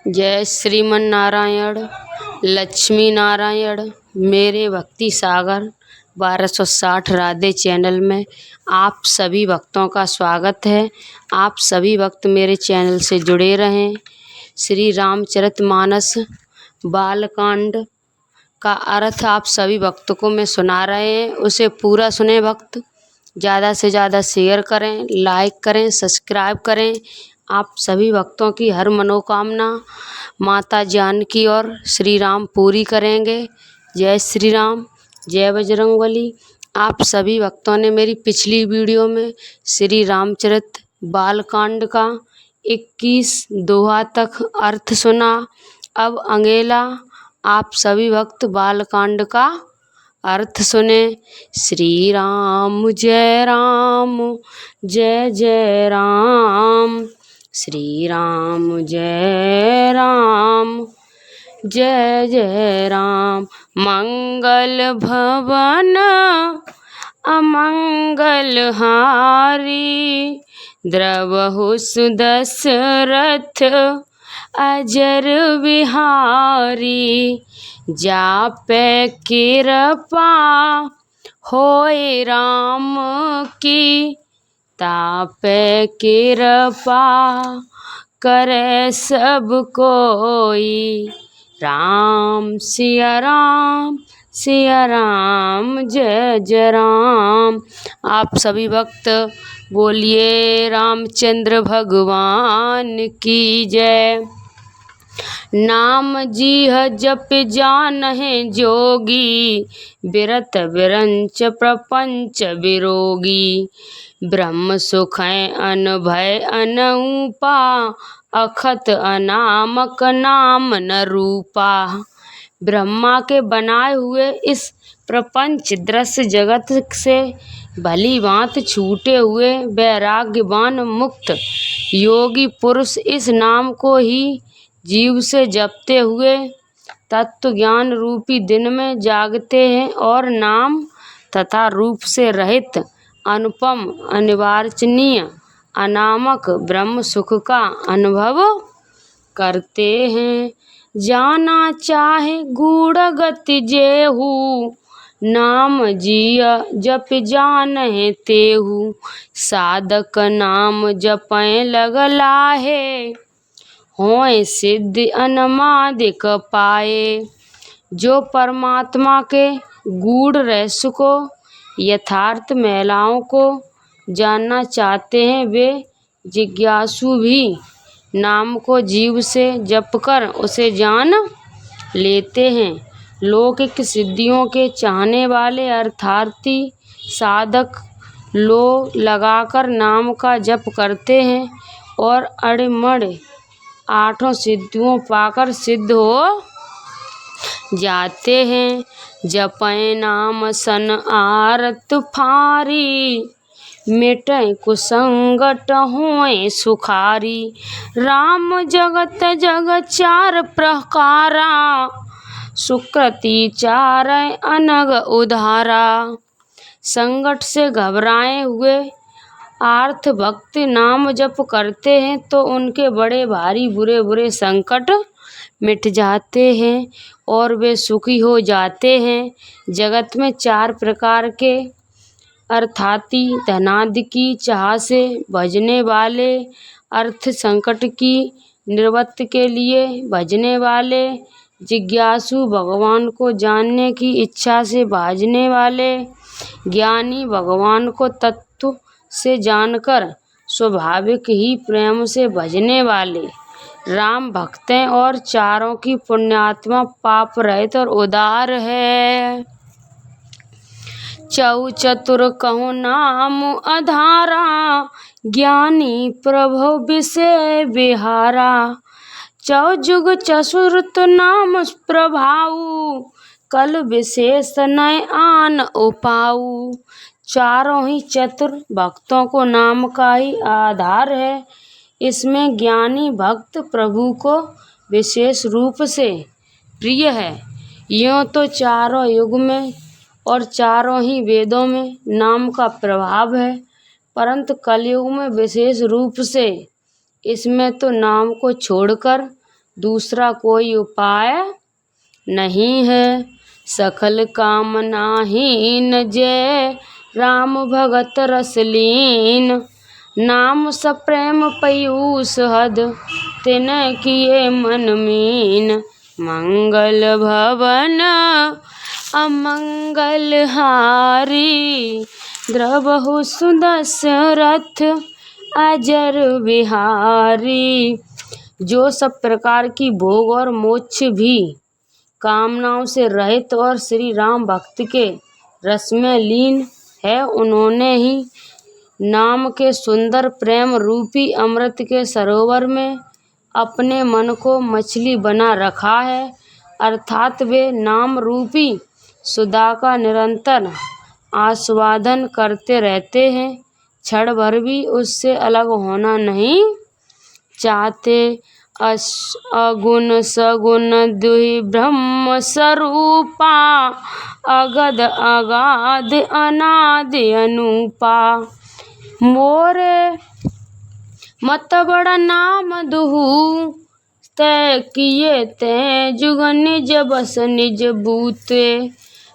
जय श्रीमन नारायण, लक्ष्मी नारायण। मेरे भक्ति सागर 1260 राधे चैनल में आप सभी भक्तों का स्वागत है। आप सभी भक्त मेरे चैनल से जुड़े रहें। श्री रामचरितमानस बालकांड का अर्थ आप सभी भक्तों को मैं सुना रहे हैं, उसे पूरा सुने भक्त। ज़्यादा से ज़्यादा शेयर करें, लाइक करें, सब्सक्राइब करें। आप सभी भक्तों की हर मनोकामना माता जानकी और श्री राम पूरी करेंगे। जय श्री राम, जय बजरंगबली। आप सभी भक्तों ने मेरी पिछली वीडियो में श्री रामचरित बालकांड का 21 दोहा तक अर्थ सुना। अब अगेला आप सभी भक्त बालकांड का अर्थ सुने। श्री राम जय जय राम, श्री राम जय जय राम। मंगल भवन अमंगल हारी, द्रवहु सुदशरथ अजर बिहारी। जापै कृपा होय राम की, तापै कृपा करे सब कोई। राम सिया राम जय जय राम। आप सभी भक्त बोलिए रामचंद्र भगवान की जय। नाम जीह जप जानहि जोगी, बिरत बिरंच प्रपंच विरोगी। ब्रह्म सुख अनभय अनूपा, अखत अनामक नाम न रूपा। ब्रह्मा के बनाए हुए इस प्रपंच दृश्य जगत से भली भांति छूटे हुए वैराग्यवान मुक्त योगी पुरुष इस नाम को ही जीव से जपते हुए तत्व ज्ञान रूपी दिन में जागते हैं और नाम तथा रूप से रहित अनुपम अनिर्वचनीय अनामक ब्रह्म सुख का अनुभव करते हैं। जाना चाहे गूढ़ गति जेहू, नाम जिया जप जानहि तेहू। साधक नाम जपै लगलाहे, होय सिद्ध अनमादिक पाए। जो परमात्मा के गूढ़ रहस्य को, यथार्थ महिलाओं को जानना चाहते हैं, वे जिज्ञासु भी नाम को जीव से जपकर उसे जान लेते हैं। लौकिक सिद्धियों के चाहने वाले अर्थार्थी साधक लो लगाकर नाम का जप करते हैं और अड़मड़ आठों सिद्धियों पाकर सिद्ध हो जाते हैं। जपै नाम सन आरत फारी, मिटै कुसंगट होय सुखारी। राम जगत जग चार प्रकारा, सुकृति चारै अनग उधारा। संकट से घबराए हुए आर्थ भक्त नाम जप करते हैं तो उनके बड़े भारी बुरे बुरे संकट मिट जाते हैं और वे सुखी हो जाते हैं। जगत में चार प्रकार के अर्थाती धनादि की चाह से भजने वाले, अर्थ संकट की निवृत्ति के लिए भजने वाले, जिज्ञासु भगवान को जानने की इच्छा से भाजने वाले, ज्ञानी भगवान को तत्व से जानकर स्वाभाविक ही प्रेम से भजने वाले, राम भक्त हैं और चारों की पुण्यात्मा पाप रहित और उदार है। चौ चतुर कहु नाम आधारा, ज्ञानी प्रभु विषय विहारा। चौ जुग चतुर्थ नाम प्रभाऊ, कल विशेष नय आन उपाऊ। चारों ही चतुर भक्तों को नाम का ही आधार है। इसमें ज्ञानी भक्त प्रभु को विशेष रूप से प्रिय है। यूँ तो चारों युग में और चारों ही वेदों में नाम का प्रभाव है, परंतु कलयुग में विशेष रूप से इसमें तो नाम को छोड़कर दूसरा कोई उपाय नहीं है। सकल कामनाहीन जय राम भगत रसलीन। नाम सप्रेम पयूष हद तिन किए मन मीन। मंगल भवन अमंगल हारी। द्रवहु सुदशरथ अजर बिहारी। जो सब प्रकार की भोग और मोक्ष भी कामनाओं से रहित और श्री राम भक्त के रस में लीन है, उन्होंने ही नाम के सुंदर प्रेम रूपी अमृत के सरोवर में अपने मन को मछली बना रखा है, अर्थात वे नाम रूपी सुधा का निरंतर आस्वादन करते रहते हैं, क्षण भर भी उससे अलग होना नहीं चाहते। अगुण सगुण दुहि ब्रह्म स्वरूपा। अगध अगाध अनादि अनुपा। मोरे मत बड़ा नाम दुहु। तय किए तय जुग निज बस निज बूते।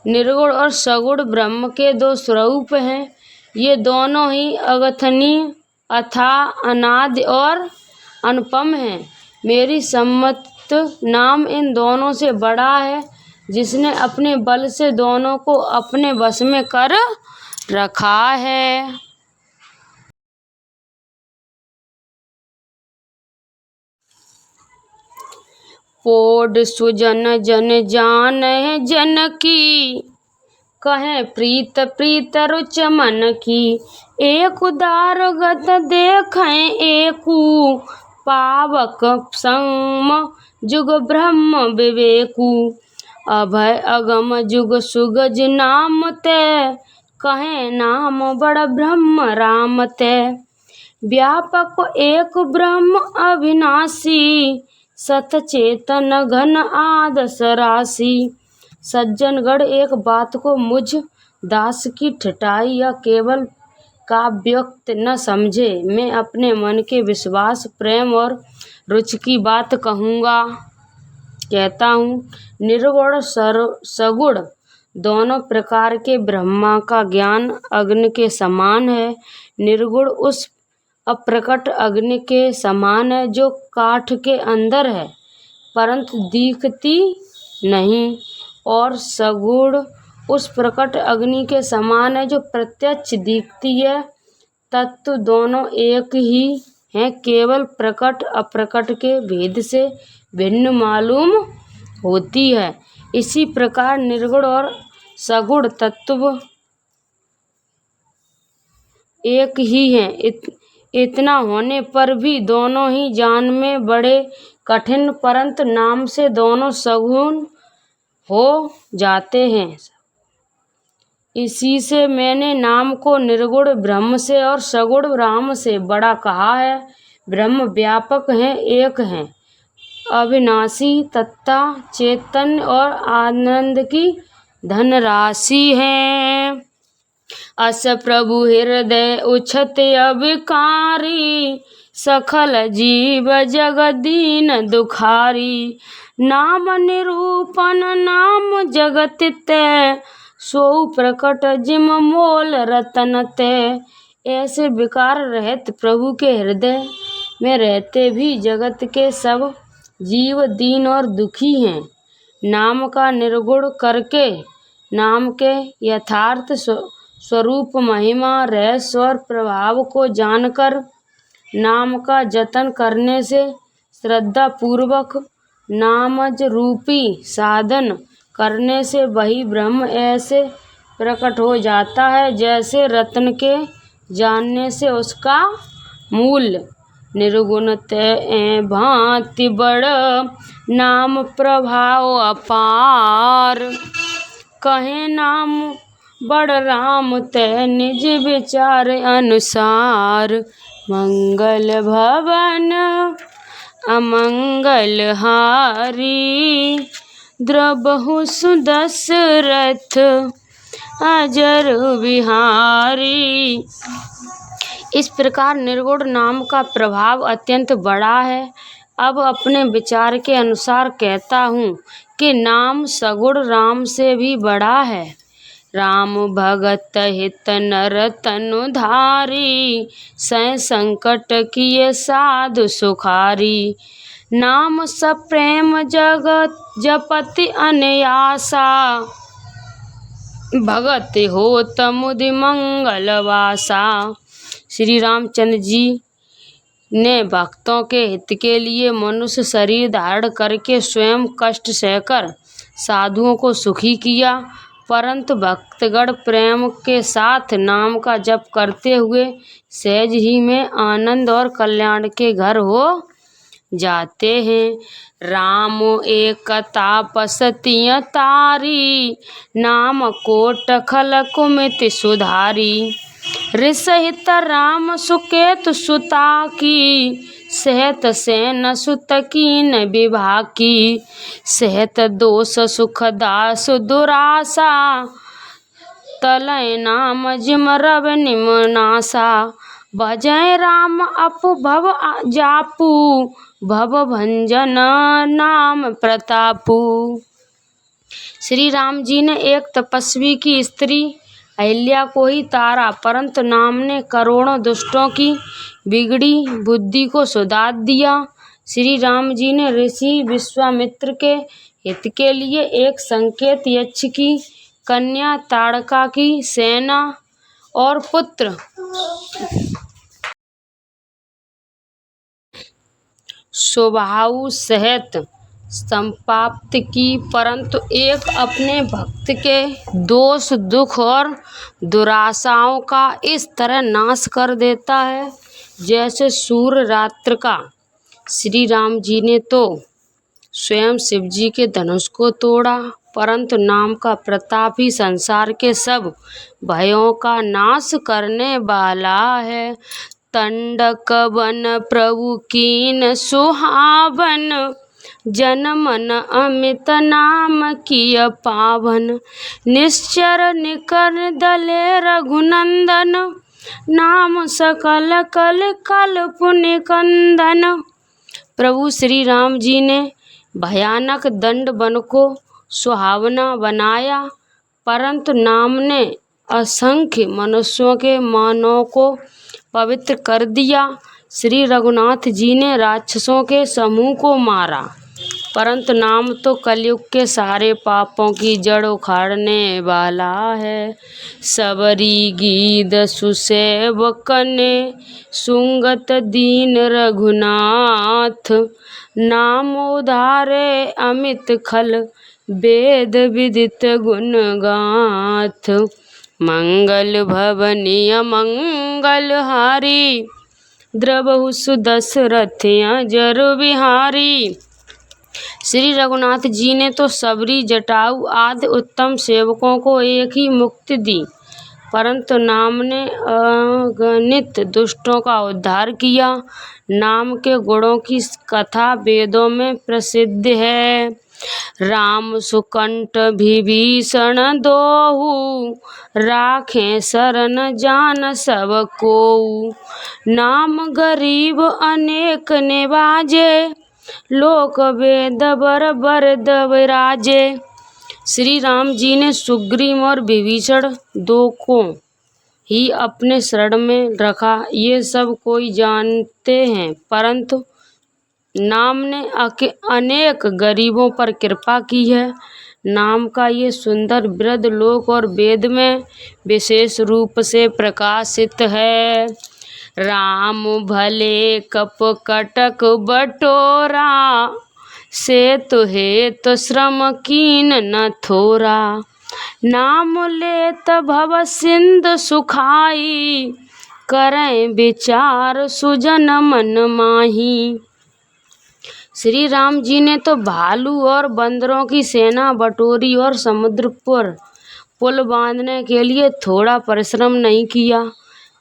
निर्गुण और सगुण ब्रह्म के दो स्वरूप हैं। ये दोनों ही अगथनीय अथाह अनादि और अनुपम है। मेरी सम्मत नाम इन दोनों से बड़ा है, जिसने अपने बल से दोनों को अपने वश में कर रखा है। पोड सुजन जन जान जन की। कहे प्रीत प्रीत रुच मन की। एक उदार गत देखें एकू। पावक संम जुग ब्रह्म विवेकू। अभय अगम जुग सुगज नाम ते। कहे नाम बड़ ब्रह्म राम ते। व्यापक एक ब्रह्म अविनाशी। सत चेतन घन आदस राशि। सज्जनगढ़ एक बात को मुझ दास की ठठाई या केवल काव्योक्त न समझे। मैं अपने मन के विश्वास प्रेम और रुचि की बात कहता हूँ। निर्गुण सगुण दोनों प्रकार के ब्रह्मा का ज्ञान अग्नि के समान है। निर्गुण उस अप्रकट अग्नि के समान है जो काठ के अंदर है परंतु दिखती नहीं, और सगुण उस प्रकट अग्नि के समान है जो प्रत्यक्ष दिखती है। तत्व दोनों एक ही हैं, केवल प्रकट अप्रकट के भेद से भिन्न मालूम होती है। इसी प्रकार निर्गुण और सगुण तत्व एक ही हैं। इतना होने पर भी दोनों ही जान में बड़े कठिन, परंतु नाम से दोनों सगुण हो जाते हैं। इसी से मैंने नाम को निर्गुण ब्रह्म से और सगुण राम से बड़ा कहा है। ब्रह्म व्यापक हैं, एक हैं, अविनाशी तथा चैतन्य और आनंद की धनराशि हैं। अस प्रभु हृदय उछत अविकारी। सखल जीव जगदीन दुखारी। नाम निरूपण नाम जगत तै। सो प्रकट जिम मोल रतन तै। ऐसे विकार रहित प्रभु के हृदय में रहते भी जगत के सब जीव दीन और दुखी हैं। नाम का निर्गुण करके नाम के यथार्थ स्वरूप महिमा रहस्य और प्रभाव को जानकर नाम का जतन करने से श्रद्धा पूर्वक नामज रूपी साधन करने से वही ब्रह्म ऐसे प्रकट हो जाता है जैसे रत्न के जानने से उसका मूल। निर्गुण तै भांति बड़ नाम प्रभाव अपार। कहे नाम बड़ राम तै निज विचार अनुसार। मंगल भवन अमंगल हारी। द्रवहु सुदशरथ अजर बिहारी। इस प्रकार निर्गुण नाम का प्रभाव अत्यंत बड़ा है। अब अपने विचार के अनुसार कहता हूँ कि नाम सगुण राम से भी बड़ा है। राम भगत हित नर तनु धारी, सह संकट किए साधु सुखारी। नाम सप्रेम जगत जपति अनयासा, भगत होत मुदि मंगल वासा। श्री रामचंद्र जी ने भक्तों के हित के लिए मनुष्य शरीर धारण करके स्वयं कष्ट सहकर साधुओं को सुखी किया, परंतु भक्तगण प्रेम के साथ नाम का जप करते हुए सहज ही में आनंद और कल्याण के घर हो जाते हैं। राम एक तापस तिय तारी, नाम कोट खल कुमिति सुधारी। ऋषहित राम सुकेत सुता की, सहत सेन सुत कीन विभा की। सहत दोष सुख दास दुरासा, तलय नाम जिम रव निमनासा। भजय राम अपु भव जापू, भव भंजन नाम प्रतापू। श्री राम जी ने एक तपस्वी की स्त्री अहिल्या को ही तारा, परंतु नाम ने करोड़ों दुष्टों की बिगड़ी बुद्धि को सुधार दिया। श्री राम जी ने ऋषि विश्वामित्र के हित के लिए एक संकेत यक्ष की कन्या ताड़का की सेना और पुत्र स्वभाव सहित संपाप्त की, परंतु एक अपने भक्त के दोष दुख और दुराशाओं का इस तरह नाश कर देता है जैसे सूर्य रात्र का। श्री राम जी ने तो स्वयं शिव जी के धनुष को तोड़ा, परंतु नाम का प्रताप ही संसार के सब भयों का नाश करने वाला है। तंडक वन प्रभु कीन सुहावन, जन मन अमित नाम किय पावन। निश्चर निकर दले रघुनंदन, नाम सकल कल कल पुण्य कंदन। प्रभु श्री राम जी ने भयानक दंड वन को सुहावना बनाया, परंतु नाम ने असंख्य मनुष्यों के मनों को पवित्र कर दिया। श्री रघुनाथ जी ने राक्षसों के समूह को मारा, परंतु नाम तो कलयुग के सारे पापों की जड़ उखाड़ने वाला है। सबरी गीत सुसेवकने, सुंगत दीन रघुनाथ। नाम उधारे अमित खल, वेद विदित गुण गाथ। मंगल भवनीय मंगल हारी, द्रवहु सुदशरथ अजर बिहारी। श्री रघुनाथ जी ने तो सबरी जटाऊ आदि उत्तम सेवकों को एक ही मुक्ति दी, परंतु नाम ने अगणित दुष्टों का उद्धार किया। नाम के गुणों की कथा वेदों में प्रसिद्ध है। राम सुकंठ विभीषण दोहु, राखें शरण जान सब कोउ। नाम गरीब अनेक निवाजे, लोक वेद बर बर दबराजे। श्री राम जी ने सुग्रीव और विभीषण दो को ही अपने शरण में रखा, ये सब कोई जानते हैं, परंतु नाम ने अनेक गरीबों पर कृपा की है। नाम का ये सुंदर वृद्ध लोक और वेद में विशेष रूप से प्रकाशित है। राम भले कप कटक बटोरा, से तो हे तो श्रम कीन न थोरा। नाम लेत भव सिंधु सुखाई, करें विचार सुजन मन माही। श्री राम जी ने तो भालू और बंदरों की सेना बटोरी और समुद्र पर पुल बांधने के लिए थोड़ा परिश्रम नहीं किया,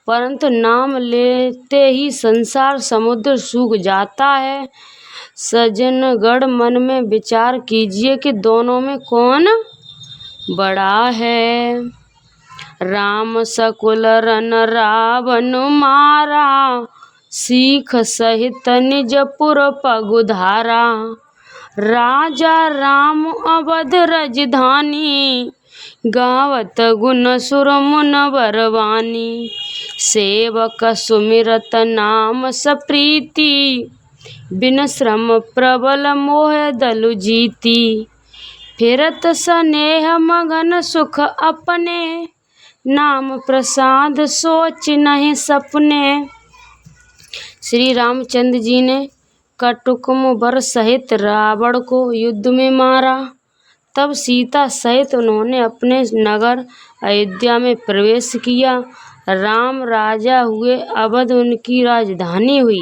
परंतु नाम लेते ही संसार समुद्र सूख जाता है। सज्जनगण मन में विचार कीजिए कि दोनों में कौन बड़ा है। राम सकुल रन रावण मारा, सीख सहित निजपुर पगुधारा। राजा राम अवध राजधानी, गावत गुण सुर मुनवर वाणी। सेवक सुमिरत नाम सप्रीति, बिन श्रम प्रबल मोह दलु जीती। फिरत स्नेह मगन सुख अपने, नाम प्रसाद सोच नहीं सपने। श्री रामचंद्र जी ने कटुकम वर सहित रावण को युद्ध में मारा। तब सीता सहित उन्होंने अपने नगर अयोध्या में प्रवेश किया। राम राजा हुए, अवध उनकी राजधानी हुई।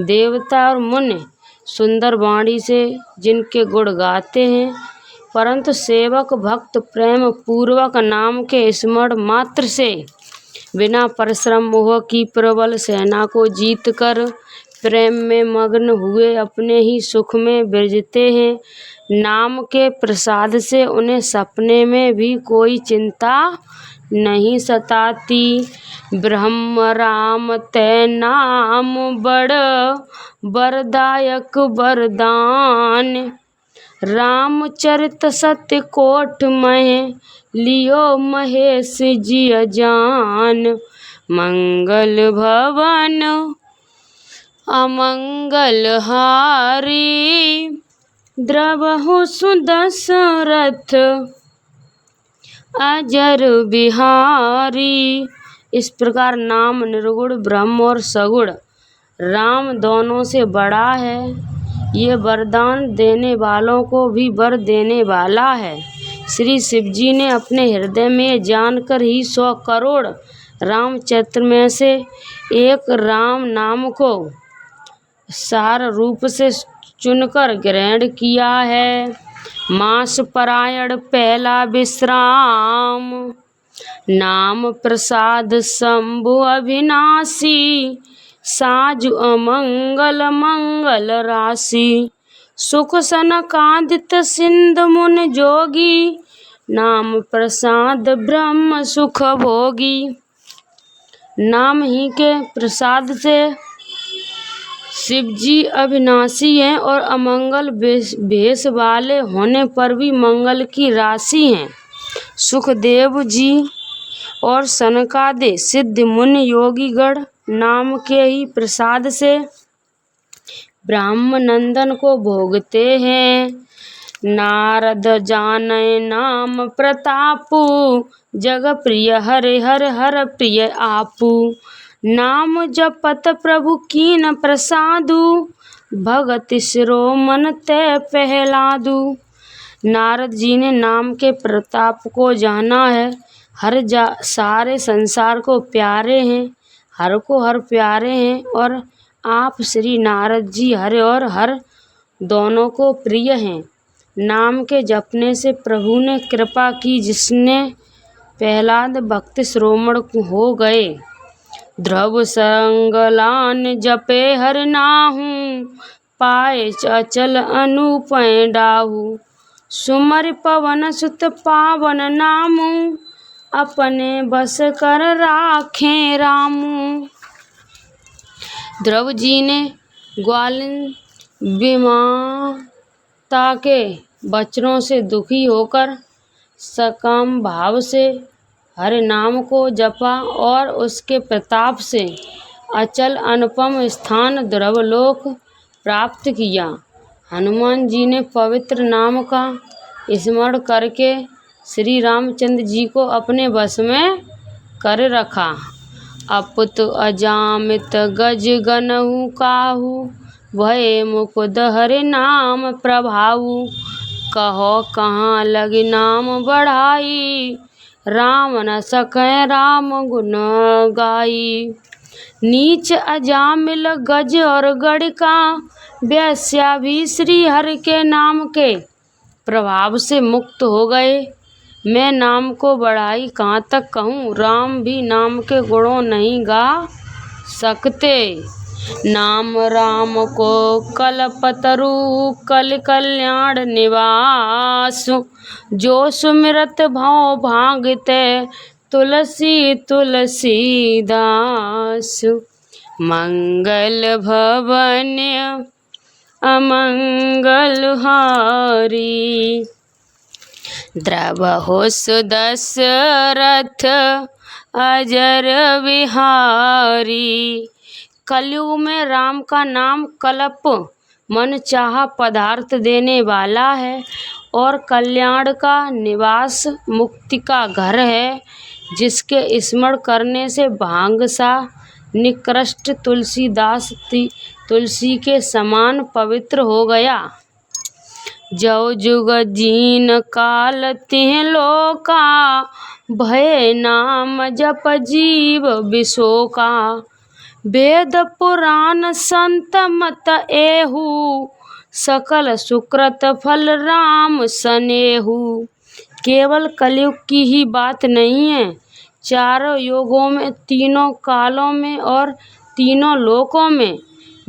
देवता और मुनि सुंदर वाणी से जिनके गुण गाते हैं, परंतु सेवक भक्त प्रेम पूर्वक नाम के स्मरण मात्र से बिना परिश्रम मोह की प्रबल सेना को जीत कर प्रेम में मग्न हुए अपने ही सुख में विरजते हैं। नाम के प्रसाद से उन्हें सपने में भी कोई चिंता नहीं सताती। ब्रह्म राम तै नाम बड़ वरदायक वरदान। रामचरित सत्य कोट मह, लियो महेश जी जान। मंगल भवन अमंगल हारी, द्रवहु सुदशरथ अजर बिहारी। इस प्रकार नाम निर्गुण ब्रह्म और सगुण राम दोनों से बड़ा है। ये वरदान देने वालों को भी वर देने वाला है। श्री शिव जी ने अपने हृदय में जानकर ही 100 करोड़ रामचरित्र में से एक राम नाम को सार रूप से चुनकर ग्रहण किया है। मास परायण पहला विश्राम, नाम प्रसाद शंभु अविनाशी। साजु अमंगल मंगल राशि, सुख सनकादित सिंधु मुन जोगी। नाम प्रसाद ब्रह्म सुख भोगी। नाम ही के प्रसाद से शिव जी अविनाशी हैं और अमंगल भेष वाले होने पर भी मंगल की राशि हैं। सुखदेव जी और सनकादि सिद्ध मुनि योगीगण नाम के ही प्रसाद से ब्रह्म नंदन को भोगते हैं। नारद जाने नाम प्रतापु, जग प्रिय हरे हर हर प्रिय आपू। नाम जपत प्रभु कीन प्रसादु, भगति सिरो मन तै पहलादु। नारद जी ने नाम के प्रताप को जाना है। सारे संसार को प्यारे हैं, हर को हर प्यारे हैं, और आप श्री नारद जी हर और हर दोनों को प्रिय हैं। नाम के जपने से प्रभु ने कृपा की, जिसने प्रहलाद भक्त श्रोमण हो गए। ध्रुव संगलान जपे हर नाहू, पाए अचल अनुपय डाहू। सुमर पवन सुत पावन नामू, अपने बस कर राखें रामू। ध्रुव जी ने ग्वालिन विमाता के वचनों से दुखी होकर सकाम भाव से हरि नाम को जपा और उसके प्रताप से अचल अनुपम स्थान ध्रुवलोक प्राप्त किया। हनुमान जी ने पवित्र नाम का स्मरण करके श्री रामचंद्र जी को अपने वश में कर रखा। अपुत अजामित गज गनहु काहू, भय मुकुद हरि नाम प्रभाऊ। कहो कहाँ लगी नाम बढ़ाई, राम न सकै राम गुण गाई। नीच अजामिल गज और गड़िका, वैश्या भी श्री हरि के नाम के प्रभाव से मुक्त हो गए। मैं नाम को बढ़ाई कहाँ तक कहूँ, राम भी नाम के गुणों नहीं गा सकते। नाम राम को कल्पतरु कल कल्याण निवास, जो सुमिरत भव भागते तुलसी तुलसी दास। मंगल भवन अमंगल हारी। द्रवहु सुदशरथ अजर विहारी। कलयुग में राम का नाम कल्प मन चाहा पदार्थ देने वाला है और कल्याण का निवास, मुक्ति का घर है, जिसके स्मरण करने से भांग सा निकृष्ट तुलसीदास तुलसी के समान पवित्र हो गया। जो जुग जीन काल तिह लोका, भय नाम जप जीव विशोका। वेद पुराण संत मत एहु, सकल सुकृत फल राम सनेहु। केवल कलयुग की ही बात नहीं है, चारों युगों में, तीनों कालों में और तीनों लोकों में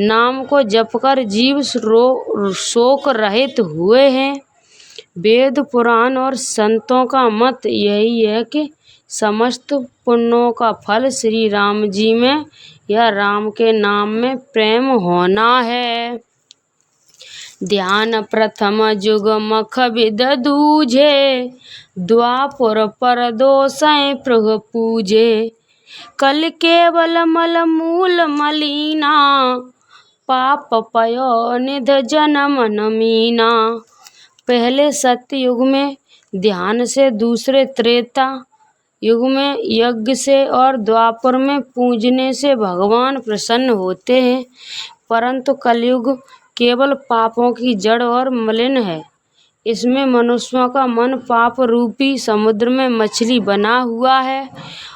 नाम को जपकर जीव शोक रहित हुए हैं। वेद पुराण और संतों का मत यही है कि समस्त पुण्यों का फल श्री राम जी में या राम के नाम में प्रेम होना है। ध्यान प्रथम जुग मख विद दूजे, द्वापुर पर दोषै प्रभु पूजे। कल केवल मल मूल मलीना, पाप पयो निध जन्म न मीना। पहले सत्य युग में ध्यान से, दूसरे त्रेता युग में यज्ञ से और द्वापर में पूजने से भगवान प्रसन्न होते हैं, परंतु कलयुग केवल पापों की जड़ और मलिन है। इसमें मनुष्यों का मन पाप रूपी समुद्र में मछली बना हुआ है,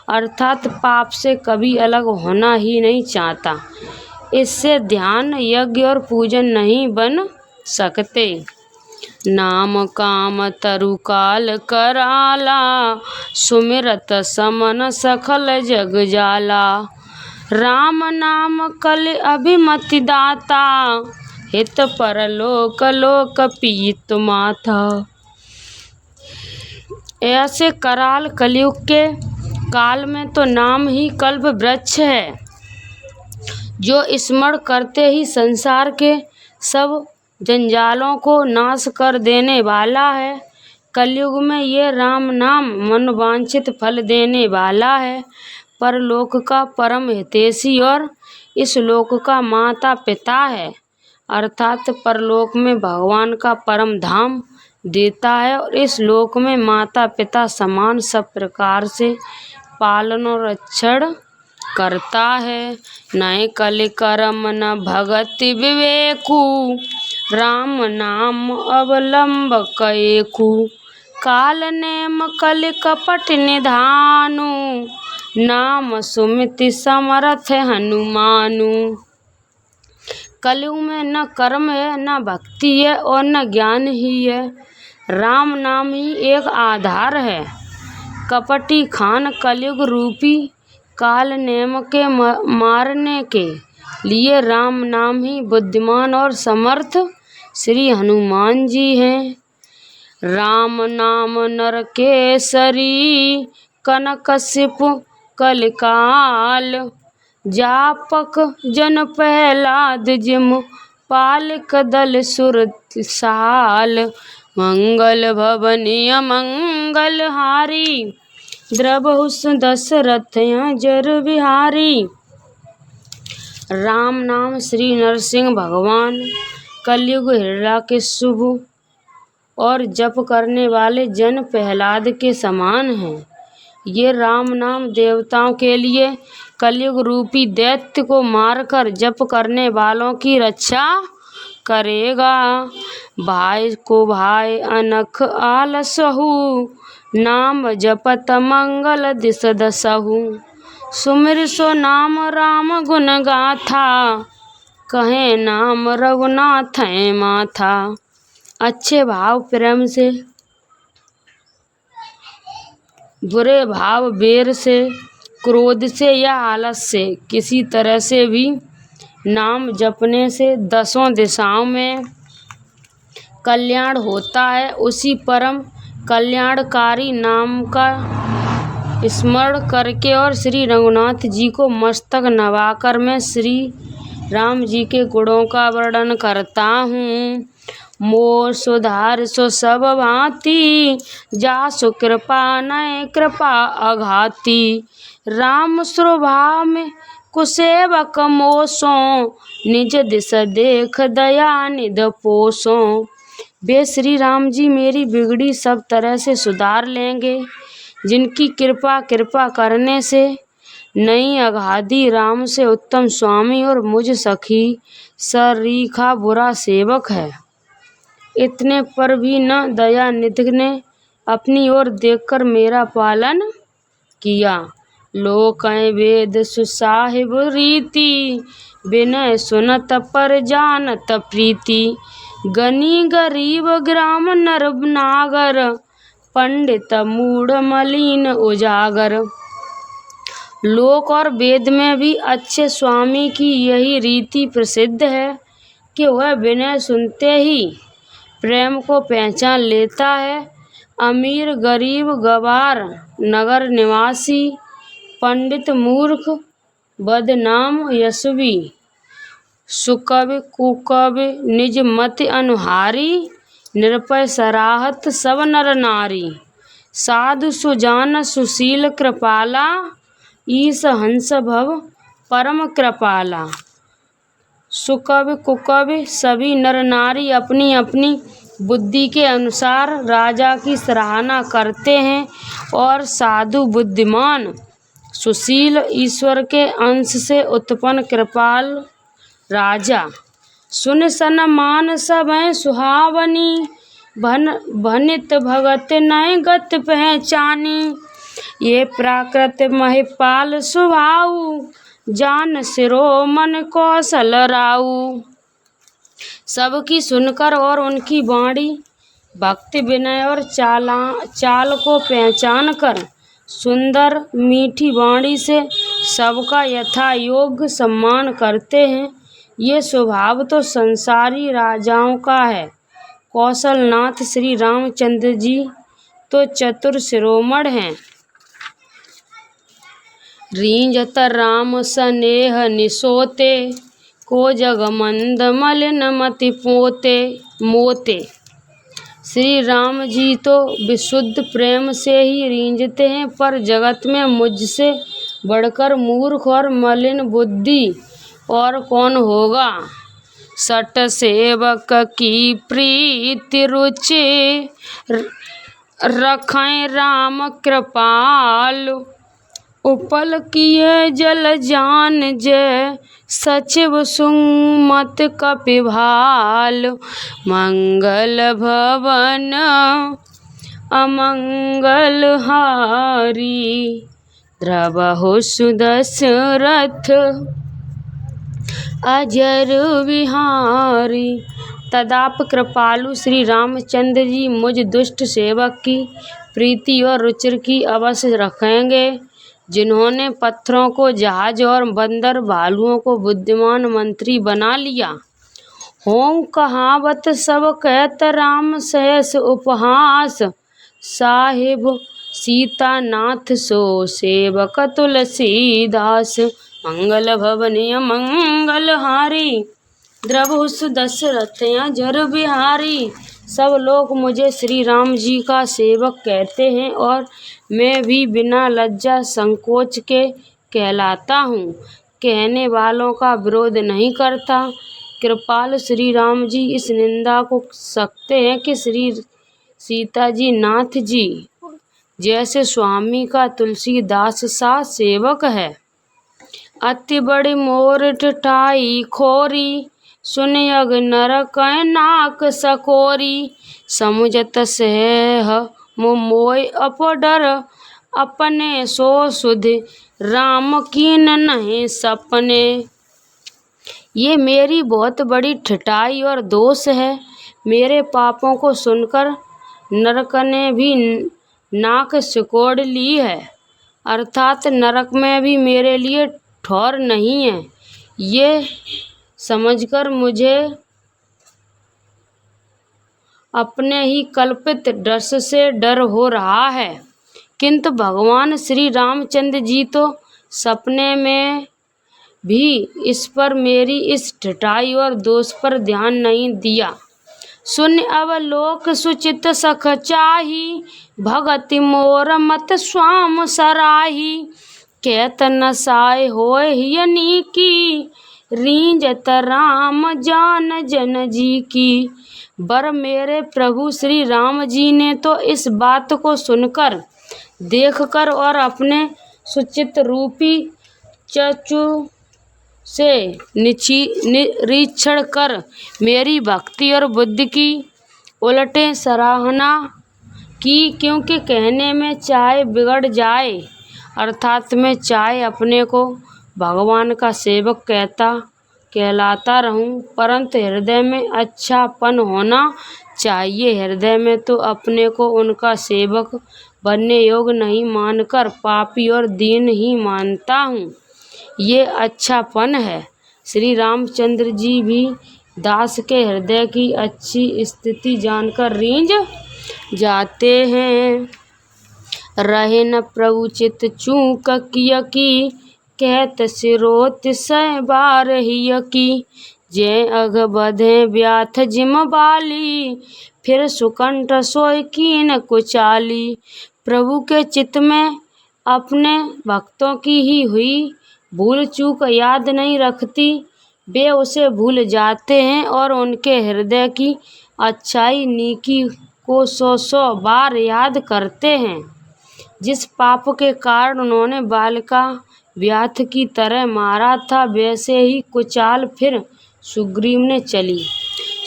अर्थात पाप से कभी अलग होना ही नहीं चाहता। इससे ध्यान, यज्ञ और पूजन नहीं बन सकते। नाम काम तरु काल कराला, सुमिरत समन सखल जग जाला। राम नाम कल अभिमति दाता, हित परलोक लोक पीत माथा। ऐसे कराल कलयुग के काल में तो नाम ही कल्प वृक्ष है, जो स्मरण करते ही संसार के सब जंजालों को नाश कर देने वाला है। कलयुग में ये राम नाम मनवांछित फल देने वाला है, परलोक का परम हितैषी और इस लोक का माता पिता है, अर्थात परलोक में भगवान का परम धाम देता है और इस लोक में माता पिता समान सब प्रकार से पालन और रक्षण करता है। नए कल करम न भगति विवेकु, राम नाम अवलंब कएकु। काल नेम कल कपट निधानु, नाम सुमिति समर्थ हनुमानु। कलयुग में न कर्म है, न भक्ति है और न ज्ञान ही है, राम नाम ही एक आधार है। कपटी खान कलयुग रूपी काल नेम के मारने के लिए राम नाम ही बुद्धिमान और समर्थ श्री हनुमान जी हैं। राम नाम नरकेसरी, कनकशिप कलिकाल। जापक जन प्रहलाद जिम, पालिक दल सुरसाल। मंगल भवनी अमंगल हारी, द्रवहु दशरथ अजर विहारी। राम नाम श्री नरसिंह भगवान कलयुग हिरण्यकशिपु और जप करने वाले जन प्रहलाद के समान हैं। ये राम नाम देवताओं के लिए कलयुग रूपी दैत्य को मारकर जप करने वालों की रक्षा करेगा। भाई को भाई अनख आलसहु, नाम जपत मंगल दिस दसहु। सुमिर सो नाम राम गुण गाथा, कहे नाम रघुनाथ माथा। अच्छे भाव प्रेम से, बुरे भाव बेर से, क्रोध से या आलस से किसी तरह से भी नाम जपने से दसों दिशाओं में कल्याण होता है। उसी परम कल्याणकारी नाम का स्मरण करके और श्री रघुनाथ जी को मस्तक नवाकर मैं श्री राम जी के गुणों का वर्णन करता हूँ। मोर सुधार सो सब भांति, जासु कृपा नय कृपा अघाती। राम स्वभाव में कुसेवक मोसो, निज दिस देख दया निध पोसो। वे श्री राम जी मेरी बिगड़ी सब तरह से सुधार लेंगे, जिनकी कृपा करने से नहीं अगाधी। राम से उत्तम स्वामी और मुझ सखी सरीखा बुरा सेवक है। इतने पर भी न दया निधि ने अपनी ओर देखकर मेरा पालन किया। लोकय वेद सुसाहिब रीति, विनय सुनत पर जानत प्रीति। गनी गरीब ग्राम नर नागर, पंडित मूढ़ मलिन उजागर। लोक और वेद में भी अच्छे स्वामी की यही रीति प्रसिद्ध है कि वह विनय सुनते ही प्रेम को पहचान लेता है। अमीर गरीब गवार नगर निवासी, पंडित मूर्ख बदनाम यशवी, सुकवि कुकवि निज मति अनुहारी। निरपय सराहत सब नर नारी, साधु सुजान सुशील कृपाला। ईश हंस भव परम कृपाला। सुकवि कुकवि सभी नर नारी अपनी अपनी बुद्धि के अनुसार राजा की सराहना करते हैं, और साधु बुद्धिमान सुशील ईश्वर के अंश से उत्पन्न कृपाल राजा। सुन सन मान सबह सुहावनी, भनित भगत नय गत पहचानी। ये प्राकृत महिपाल सुभाऊ, जान सिरो मन कौशल राऊ। सबकी सुनकर और उनकी वाणी भक्ति विनय और चाल को पहचान कर सुंदर मीठी वाणी से सबका यथा योग्य सम्मान करते हैं। ये स्वभाव तो संसारी राजाओं का है। कौशलनाथ श्री रामचंद्र जी तो चतुर शिरोमण हैं। रींझत राम स्नेह निसोते, को जग मंद मलिन मति मोते। श्री राम जी तो विशुद्ध प्रेम से ही रींझते हैं, पर जगत में मुझसे बढ़कर मूर्ख और मलिन बुद्धि और कौन होगा। सट सेवक की प्रीति रुचि, रखें राम कृपाल। उपल किए जल जान जय, सचिव सुमत कपिभाल। मंगल भवन अमंगल हारी, द्रवहु सुदशरथ अजर विहारी। तदाप कृपालु श्री रामचंद्र जी मुझ दुष्ट सेवक की प्रीति और रुचि की अवश्य रखेंगे, जिन्होंने पत्थरों को जहाज और बंदर भालुओं को बुद्धिमान मंत्री बना लिया। हों कहावत सब कहत राम सहस उपहास, साहिब सीता नाथ सो सेवक तुलसीदास। मंगल भवन मंगल हारी, द्रवहु सुदशरथ अजर बिहारी। सब लोग मुझे श्री राम जी का सेवक कहते हैं, और मैं भी बिना लज्जा संकोच के कहलाता हूँ। कहने वालों का विरोध नहीं करता। कृपाल श्री राम जी इस निंदा को सकते हैं कि श्री सीता जी नाथ जी जैसे स्वामी का तुलसीदास सा सेवक है। अति बड़ी मोर टिटाई खोरी, सुन यग नरक नाक सकोरी। समुझत सह मोय अपडर, अपने सो सुधि राम कीन नहीं सपने। ये मेरी बहुत बड़ी ठिठाई और दोष है। मेरे पापों को सुनकर नरक ने भी नाक सिकोड़ ली है, अर्थात नरक में भी मेरे लिए ठौर नहीं है। ये समझकर मुझे अपने ही कल्पित डस से डर हो रहा है किंतु भगवान श्री रामचंद्र जी तो सपने में भी इस पर मेरी इस ढिठाई और दोष पर ध्यान नहीं दिया। सुन अब लोक सुचित सख चाही, भगति मोर मत स्वाम सराही। कहत नसाय होय हियनी की, रींजत राम जान जन जी की। बर मेरे प्रभु श्री राम जी ने तो इस बात को सुनकर, देखकर और अपने सुचित रूपी चक्षु से निरीक्षण कर मेरी भक्ति और बुद्धि की उलटे सराहना की, क्योंकि कहने में चाहे बिगड़ जाए, अर्थात मैं चाहे अपने को भगवान का सेवक कहलाता रहूं, परंतु हृदय में अच्छापन होना चाहिए। हृदय में तो अपने को उनका सेवक बनने योग्य नहीं मानकर पापी और दीन ही मानता हूँ। ये अच्छापन है। श्री रामचंद्र जी भी दास के हृदय की अच्छी स्थिति जानकर रींझ जाते हैं। रहे न प्रभु चित चूक किया की, कहत सिरोत सै बार हिय की। जय अघ बधे व्याथ जिम बाली, फिर सुकंठ सोय कीन कुचाली। प्रभु के चित्त में अपने भक्तों की ही हुई भूल चूक याद नहीं रखती, वे उसे भूल जाते हैं और उनके हृदय की अच्छाई नीकी को 100 बार याद करते हैं। जिस पाप के कारण उन्होंने बालिका व्याथ की तरह मारा था, वैसे ही कुचाल फिर सुग्रीव ने चली।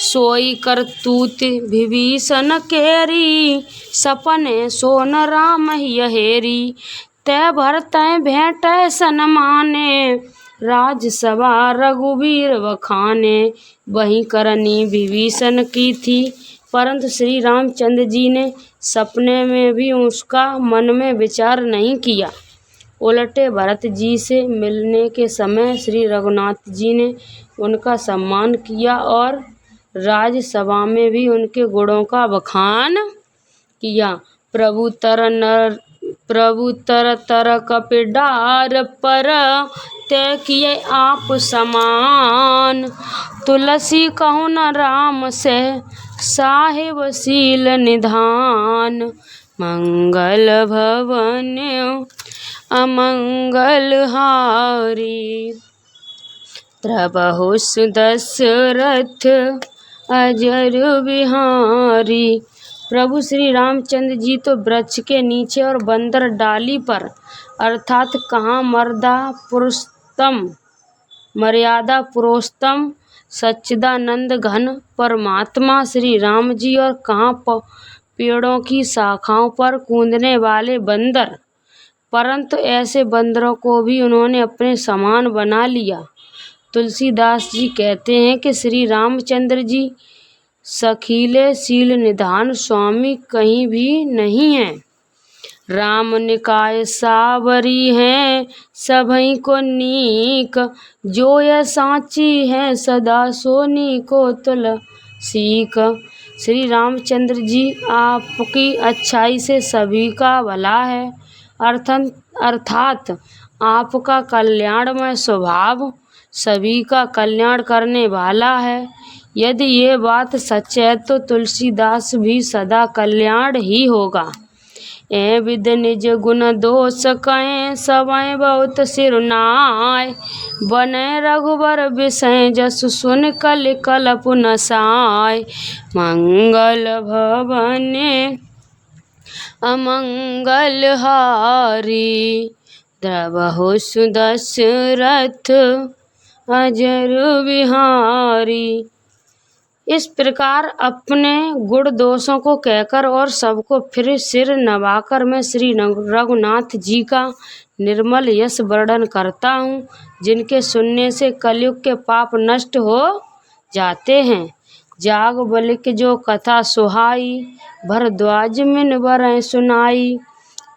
सोई करतूत विभीषण केरी, सपने सोन राम हेरी। तै भरत भेंट सनमाने, राजसभा रघुवीर बखाने। वही करनी विभीषण की थी, परंतु श्री रामचंद्र जी ने सपने में भी उसका मन में विचार नहीं किया। उलटे भरत जी से मिलने के समय श्री रघुनाथ जी ने उनका सम्मान किया और राजसभा में भी उनके गुणों का बखान किया। प्रभु तर तर कपिडार पर, तय किए आप समान। तुलसी कहु न राम से, साहिब सील निधान। मंगल भवन अमंगल हारी, प्रभु दशरथ अजर बिहारी। प्रभु श्री रामचंद्र जी तो वृक्ष के नीचे और बंदर डाली पर, अर्थात कहाँ मर्यादा पुरुषोत्तम सच्चिदानंद घन परमात्मा श्री राम जी, और कहाँ पेड़ों की शाखाओं पर कूदने वाले बंदर, परंतु ऐसे बंदरों को भी उन्होंने अपने समान बना लिया। तुलसीदास जी कहते हैं कि श्री रामचंद्र जी सखीले शील निधान स्वामी कहीं भी नहीं है। राम निकाय सावरी हैं सभई को नीक, जो यह साची है सदा सोनी को तुल सीख। श्री रामचंद्र जी आपकी अच्छाई से सभी का भला है, अर्थात आपका कल्याणमय स्वभाव सभी का कल्याण करने वाला है। यदि ये बात सच है तो तुलसीदास भी सदा कल्याण ही होगा। ए विद निज गुण दोष कहें सवै बहुत सिरुनाय, बने रघुबर विषय जसु सुन कल कलप नसाय। मंगल भवन अमंगल हारी, द्रवहु दशरथ अजर बिहारी। इस प्रकार अपने गुण दोषों को कहकर और सबको फिर सिर नवाकर मैं श्री रघुनाथ जी का निर्मल यश वर्णन करता हूँ, जिनके सुनने से कलयुग के पाप नष्ट हो जाते हैं। जाग बलिक जो कथा सुहाई, भरद्वाज मिन बरैं सुनाई।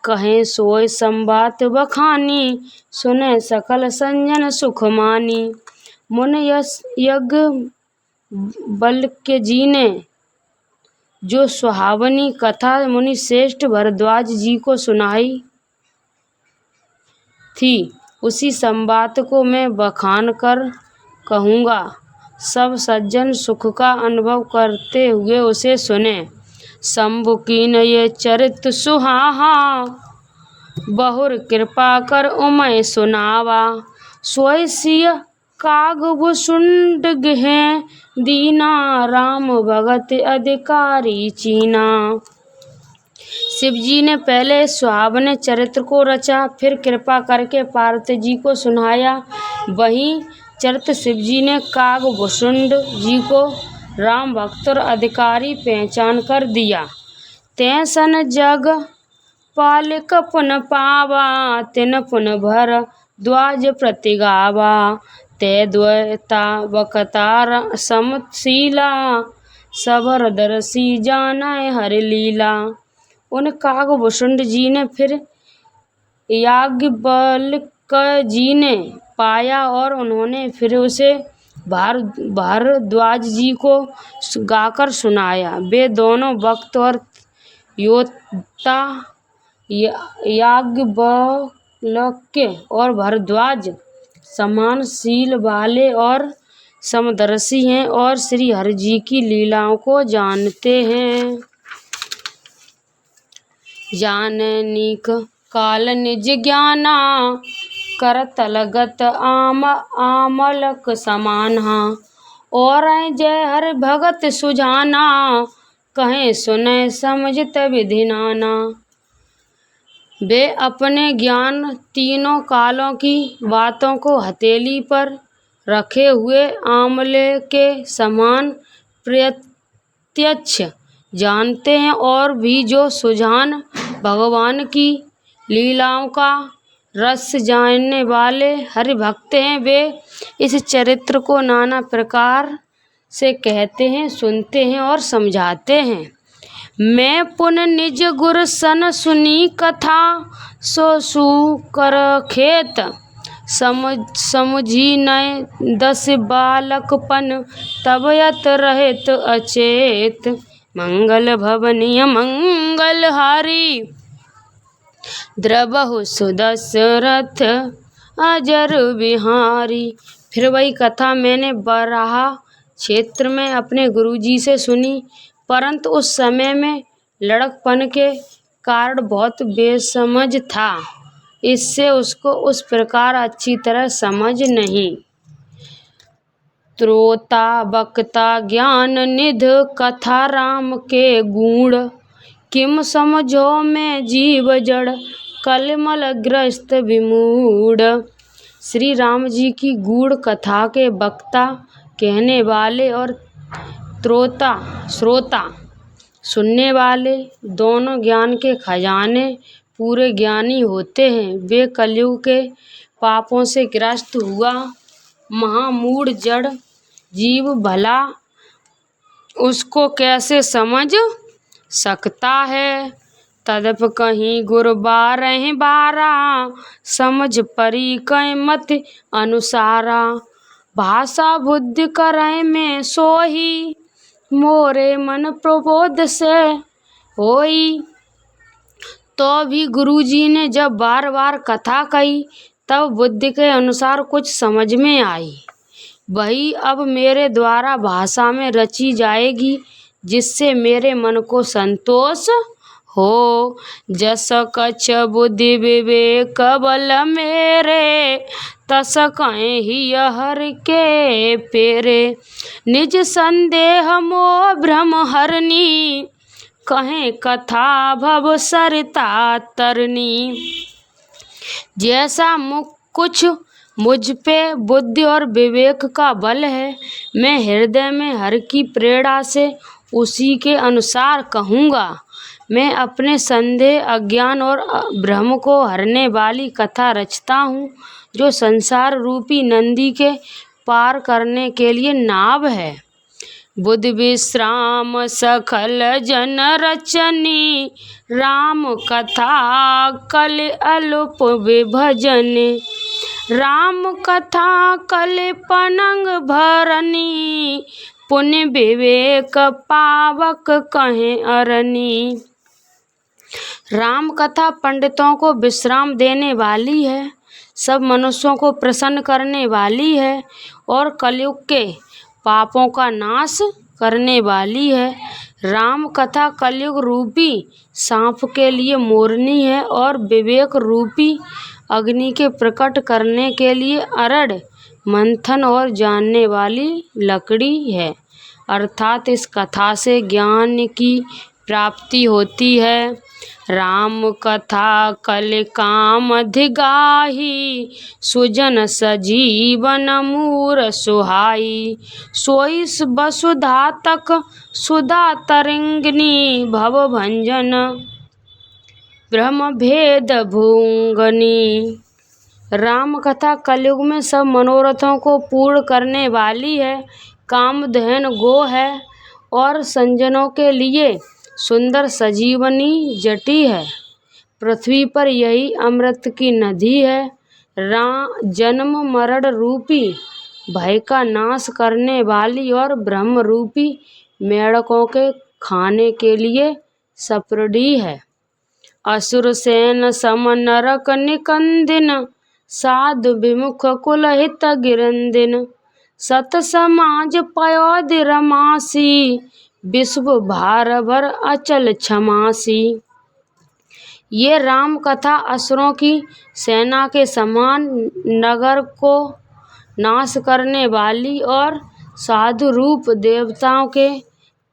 कहें सोय संबात बखानी, सुने सकल संजन सुख मानी। मुन यज्ञ बल के जी ने जो सुहावनी कथा मुनि श्रेष्ठ भरद्वाज जी को सुनाई थी, उसी संवाद को मैं बखान कर कहूँगा। सब सज्जन सुख का अनुभव करते हुए उसे सुने। शंभु कीन ये चरित सुहाहा, बहुर कृपा कर उमय सुनावा। सोय सिय काग भुसुंड गहें दीना, राम भगत अधिकारी चीना। शिव जी ने पहले सुहावने चरित्र को रचा, फिर कृपा करके पार्वती जी को सुनाया। वहीं चरित्र शिव जी ने काग भुसुंड जी को राम भक्त और अधिकारी पहचान कर दिया। तैसन जग पालिक पुन पावा, तिन पुन भर द्वाज प्रतिगावा। ते द्वैता बकतार समशीला, सबर दर्शी जानै हरि लीला। उन काग भुसुंड जी ने फिर याज्ञवल्क्य जी ने पाया और उन्होंने फिर उसे भारद्वाज जी को गाकर सुनाया। वे दोनों भक्त और योद्धा याज्ञवल्क्य और भारद्वाज समान शील वाले और समदर्शी हैं और श्री हरि जी की लीलाओं को जानते हैं। जाननीक काल निज ज्ञाना, करतलगत आमलक समाना। और जय हर भगत सुजाना, कहें सुने समझत विधि नाना। वे अपने ज्ञान तीनों कालों की बातों को हथेली पर रखे हुए आमले के समान प्रत्यक्ष जानते हैं और भी जो सुजान भगवान की लीलाओं का रस जानने वाले हरि भक्त हैं, वे इस चरित्र को नाना प्रकार से कहते हैं, सुनते हैं और समझाते हैं। मैं पुन निज गुर सन सुनी कथा, सो सु कर खेत समुझी नय 10 बालकपन, तब यत रहित अचेत। मंगल भवनीय मंगल हारी, द्रवहु सुदशरथ अजर बिहारी। फिर वही कथा मैंने बराहा क्षेत्र में अपने गुरुजी से सुनी, परंतु उस समय में लड़कपन के कारण बहुत बेसमझ था, इससे उसको उस प्रकार अच्छी तरह समझ नहीं। त्रोता बक्ता ज्ञान निध, कथा राम के गुण, किम समझो मैं जीव जड़, कलमल ग्रस्त विमूढ़। श्री राम जी की गूढ़ कथा के वक्ता कहने वाले और श्रोता सुनने वाले दोनों ज्ञान के खजाने पूरे ज्ञानी होते हैं। वे कलयुग के पापों से ग्रस्त हुआ महामूढ़ जड़ जीव भला उसको कैसे समझ सकता है। तदप कहीं गुर 12 समझ परी कई मत अनुसारा, भाषा बुद्धि करय में सोही, मोरे मन प्रबोध से होई। तो भी गुरुजी ने जब बार बार कथा कही तब बुद्धि के अनुसार कुछ समझ में आई, वही अब मेरे द्वारा भाषा में रची जाएगी, जिससे मेरे मन को संतोष हो। जस कछ बुद्धि विवेक बल मेरे, तस कहीं ही हर के पेरे। निज संदेह मोह भ्रम हरनी, कहें कथा भव सरिता तरनी। जैसा कुछ मुझ पे बुद्धि और विवेक का बल है, मैं हृदय में हर की प्रेरणा से उसी के अनुसार कहूँगा। मैं अपने संदेह अज्ञान और भ्रम को हरने वाली कथा रचता हूँ, जो संसार रूपी नंदी के पार करने के लिए नाव है। बुद्धि विश्राम सखल जन रचनी, राम कथा कल अल्प विभजन। राम कथा कल पनंग भरनी, पुण्य विवेक पावक कहें अरनी। राम कथा पंडितों को विश्राम देने वाली है, सब मनुष्यों को प्रसन्न करने वाली है और कलयुग के पापों का नाश करने वाली है। राम कथा कलयुग रूपी सांप के लिए मोरनी है और विवेक रूपी अग्नि के प्रकट करने के लिए अरड़ मंथन और जानने वाली लकड़ी है। अर्थात इस कथा से ज्ञान की प्राप्ति होती है। राम कथा कल काम अधिगाही, सुजन सजीवन मूर सुहाई। सोई वसुधा तक सुधा तरंगिनी, भव भंजन ब्रह्म भेद भूंगनी। राम कथा कलयुग में सब मनोरथों को पूर्ण करने वाली है। कामधेन गो है और संजनों के लिए सुंदर सजीवनी जटी है। पृथ्वी पर यही अमृत की नदी है। जन्म मरण रूपी भय का नाश करने वाली और ब्रह्म रूपी मेढकों के खाने के लिए सप्रडी है। असुर सेन सम नरक निकंदिन, साधु विमुख कुल हित गिरंदिन। सत समाज पयोधि रमासी, विश्व भार भर अचल क्षमासी। ये राम कथा असुरों की सेना के समान नगर को नाश करने वाली और साधु रूप देवताओं के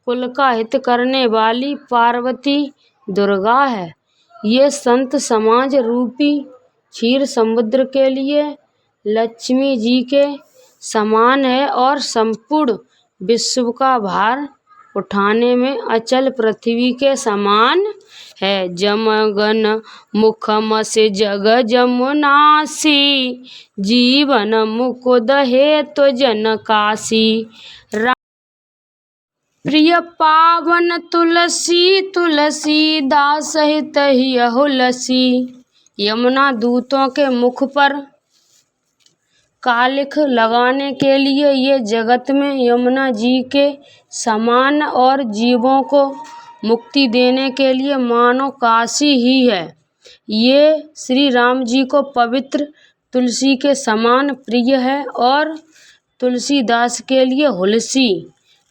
कुल का हित करने वाली पार्वती दुर्गा है। ये संत समाज रूपी क्षीर समुद्र के लिए लक्ष्मी जी के समान है और संपूर्ण विश्व का भार उठाने में अचल पृथ्वी के समान है। जमगन मुखम से जग जमुनासी, जीवन मुकुद हेतु जन काशी। प्रिय पावन तुलसी, तुलसी दास हित हुलसी। यमुना दूतों के मुख पर कालिख लगाने के लिए ये जगत में यमुना जी के समान और जीवों को मुक्ति देने के लिए मानो काशी ही है। ये श्री राम जी को पवित्र तुलसी के समान प्रिय है और तुलसीदास के लिए हुलसी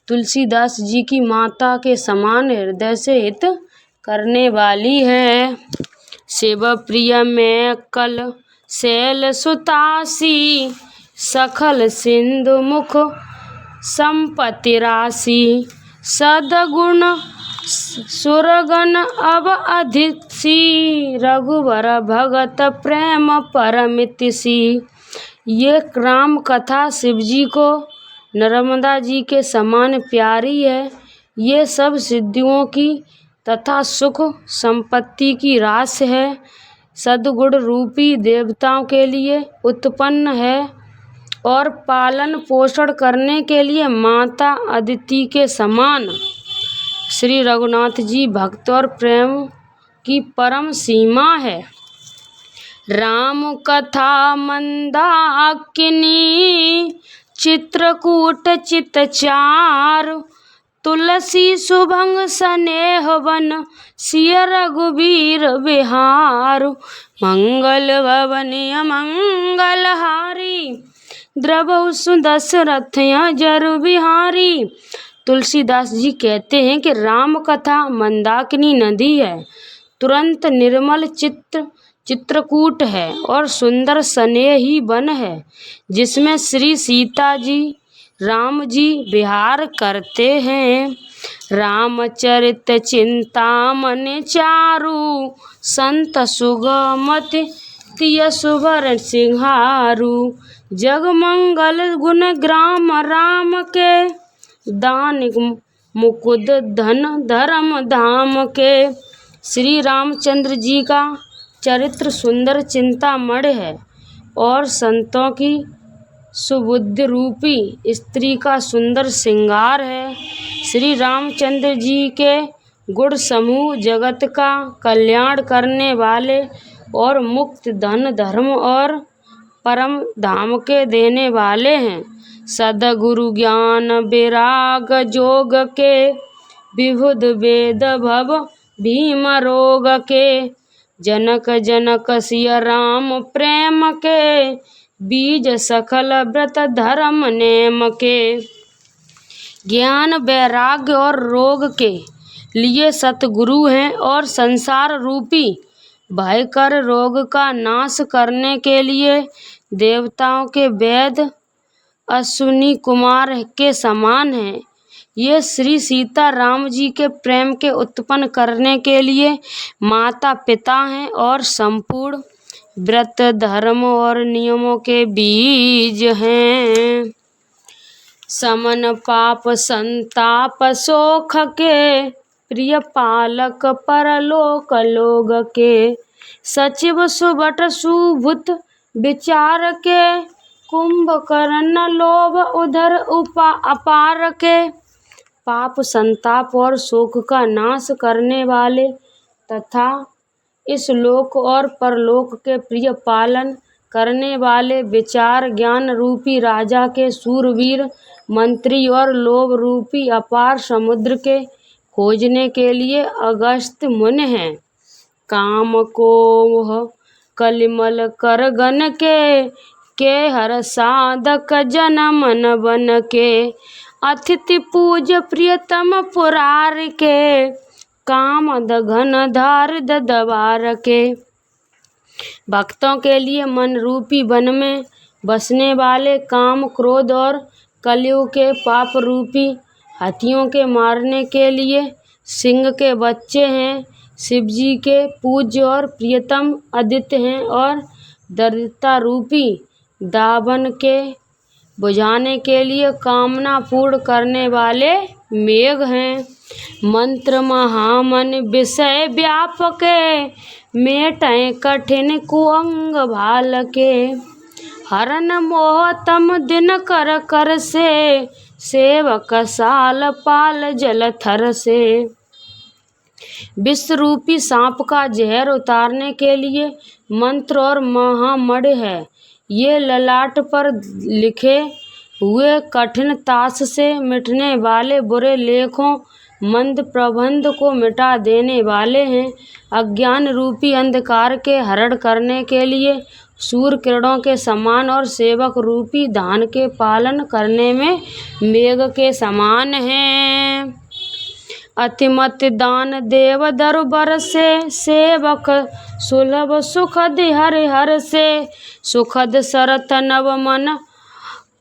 तुलसीदास जी की माता के समान हृदय से हित करने वाली है। शिव प्रिय में कल शैल सुतासी, सखल सिंधु मुख संपत्ति राशि। सदगुण सुरगन अब अधिसी, रघुवर भगत प्रेम परमितिसी। ये राम कथा शिवजी को नर्मदा जी के समान प्यारी है। ये सब सिद्धियों की तथा सुख संपत्ति की रास है। सद्गुण रूपी देवताओं के लिए उत्पन्न है और पालन पोषण करने के लिए माता अदिति के समान। श्री रघुनाथ जी भक्त और प्रेम की परम सीमा है। राम कथा मंदाकिनी, चित्रकूट चितचार। तुलसी सुभंग स्नेह वन, सिय रघुबीर बिहार। मंगल भवन अमंगल हारी, द्रवहु सुदशरथ जरु बिहारी। तुलसीदास जी कहते हैं कि राम कथा मंदाकिनी नदी है, तुरंत निर्मल चित्रकूट है और सुंदर स्नेही वन है, जिसमें श्री सीता जी राम जी विहार करते हैं। रामचरित चिंतामणि चारु, संत सुगमति तिय सुभर सिंहारू। जगमंगल गुण ग्राम राम के, दानिक मुकुद धन धर्म धाम के। श्री रामचंद्र जी का चरित्र सुंदर चिंतामणि है और संतों की सुबुद्धि रूपी स्त्री का सुंदर श्रृंगार है। श्री रामचंद्र जी के गुण समूह जगत का कल्याण करने वाले और मुक्त धन धर्म और परम धाम के देने वाले हैं। सदगुरु ज्ञान विराग जोग के, विबुध वेद भव भीम रोग के। जनक जनक सिय राम प्रेम के, बीज सकल व्रत धर्म नेम के। ज्ञान वैराग्य और रोग के लिए सतगुरु हैं और संसार रूपी भयकर रोग का नाश करने के लिए देवताओं के वैद्य अश्विनी कुमार के समान हैं। ये श्री सीता राम जी के प्रेम के उत्पन्न करने के लिए माता पिता हैं और संपूर्ण व्रत धर्म और नियमों के बीज हैं। समन पाप संताप शोक के, प्रिय पालक परलोक लोग के। सचिव सुबट सुभूत विचार के, कुंभकर्ण लोभ उधर अपार के। पाप संताप और शोक का नाश करने वाले तथा इस लोक और परलोक के प्रिय पालन करने वाले विचार ज्ञान रूपी राजा के शूरवीर मंत्री और लोभ रूपी अपार समुद्र के खोजने के लिए अगस्त्य मुनि हैं। काम को कलिमल कर गन के हर साधक जन मन बन के। अतिथि पूज प्रियतम पुरार के, काम दघन धार दवार के। भक्तों के लिए मन रूपी वन में बसने वाले काम क्रोध और कलयुग के पाप रूपी हाथियों के मारने के लिए सिंह के बच्चे हैं। शिव जी के पूज्य और प्रियतम आदित्य हैं और दरिद्रता रूपी दावन के बुझाने के लिए कामना पूर्ण करने वाले मेघ हैं। मंत्र महामन विषय व्यापक, मेटय कठिन कुअंग भाल के। हरन मोह तम दिन कर कर से, सेवक साल पाल जल थर से। विष रूपी सांप का जहर उतारने के लिए मंत्र और महामढ़ है। ये ललाट पर लिखे हुए कठिन ताश से मिटने वाले बुरे लेखों मंद प्रबंध को मिटा देने वाले हैं। अज्ञान रूपी अंधकार के हरण करने के लिए सूर्य किरणों के समान और सेवक रूपी धान के पालन करने में मेघ के समान हैं। अतिमत दान देव दरबार से, सेवक सुलभ सुखद हर हर से। सुखद सरत नव मन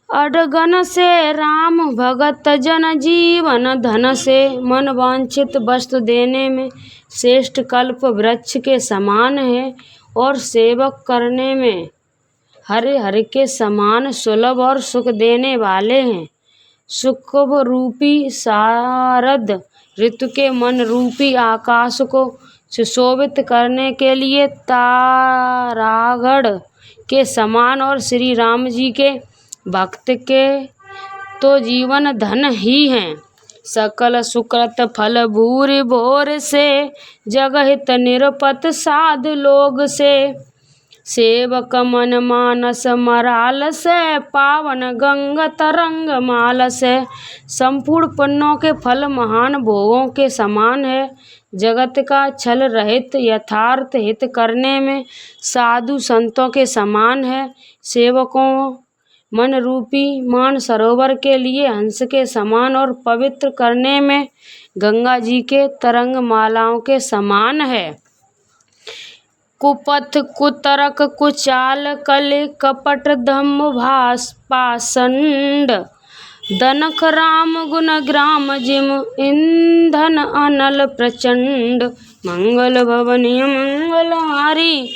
अडगन से, राम भगत जन जीवन धन से। मन वांछित वस्तु देने में श्रेष्ठ कल्प वृक्ष के समान है और सेवक करने में हरे हरे के समान सुलभ और सुख देने वाले हैं। सुखभ रूपी शारद ऋतु के मन रूपी आकाश को सुशोभित करने के लिए तारागढ़ के समान और श्री राम जी के भक्त के तो जीवन धन ही हैं। सकल सुकृत फल भूरि भोर से, जगहित निरपत साध लोग से। सेवक मन मानस मराल से, पावन गंगा तरंग माल से। संपूर्ण पुण्यों के फल महान भोगों के समान है। जगत का छल रहित यथार्थ हित करने में साधु संतों के समान है। सेवकों मन रूपी मान सरोवर के लिए हंस के समान और पवित्र करने में गंगा जी के तरंग मालाओं के समान है। कुपथ कुतरक कुचाल कलि कपट धम्म भास पाषंड। दनक राम गुण ग्राम जिम, ईंधन अनल प्रचंड। मंगल भवनीय मंगलहारी,